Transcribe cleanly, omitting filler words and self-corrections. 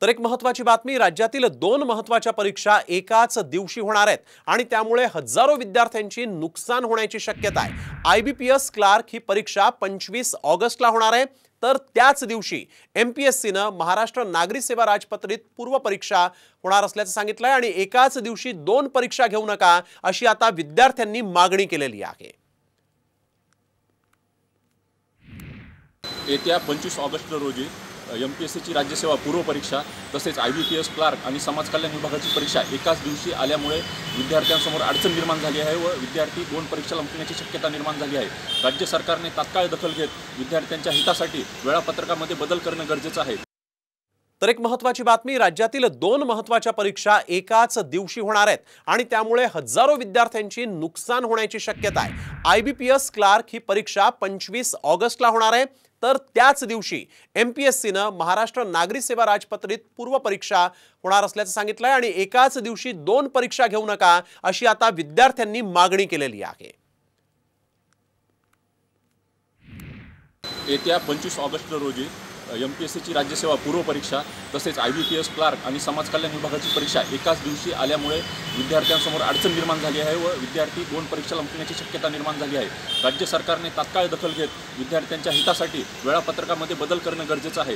तर एक महत्त्वाची बातमी, राज्यातील 2 महत्त्वाच्या परीक्षा एकाच दिवशी होणार आहेत आणि त्यामुळे हजारो विद्यार्थ्यांची नुकसान होण्याची शक्यता आहे। आयबीपीएस क्लार्क ही परीक्षा 25 ऑगस्टला होणार आहे, तर त्याच दिवशी एमपीएससीने महाराष्ट्र नागरी सेवा राजपत्रित पूर्व परीक्षा होणार असल्याचं सांगितलंय आणि एकाच दिवशी 2 परीक्षा घेऊ नका अशी आता विद्यार्थ्यांनी मागणी केलेली आहे। येत्या 25 ऑगस्ट रोजी एमपीएससीची राज्यसेवा पूर्व परीक्षा तसेच आयबीपीएस क्लार्क आणि समाज कल्याण विभागाची परीक्षा एकाच दिवशी आल्यामुळे विद्यार्थ्यांसमोर अडचण निर्माण झाली आहे व विद्यार्थी 2 परीक्षा लंपण्याची शक्यता निर्माण झाली आहे। राज्य सरकारने तात्काळ दखल घेत विद्यार्थ्यांच्या हितासाठी वेळापत्रकामध्ये बदल करणे गरजेचे आहे। तर एक महत्त्वाची बातमी, राज्यातील 2 महत्त्वाच्या परीक्षा एकाच दिवशी होणार आहेत आणि त्यामुळे हजारो विद्यार्थ्यांची नुकसान होण्याची शक्यता आहे। आयबीपीएस क्लार्क ही परीक्षा 25 ऑगस्टला होणार आहे, तर त्याच दिवशी एमपीएससीने महाराष्ट्र नागरी सेवा राजपत्रित पूर्व परीक्षा होणार असल्याचं सांगितलंय आणि एकाच दिवशी 2 परीक्षा घेऊ नका अशी आता विद्यार्थ्यांनी मागणी केलेली आहे। येत्या 25 ऑगस्ट रोजी एमपीएससीची राज्यसेवा पूर्व परीक्षा तसेच आयबीपीएस क्लार्क आणि समाज कल्याण विभागाची परीक्षा एकाच दिवशी आल्यामुळे विद्यार्थ्यांसमोर अडचण निर्माण झाली आहे व विद्यार्थी 2 परीक्षा लंपण्याची शक्यता निर्माण झाली आहे। राज्य सरकारने तात्काळ दखल घेत विद्यार्थ्यांच्या हितासाठी वेळापत्रकामध्ये बदल करणे गरजेचे आहे।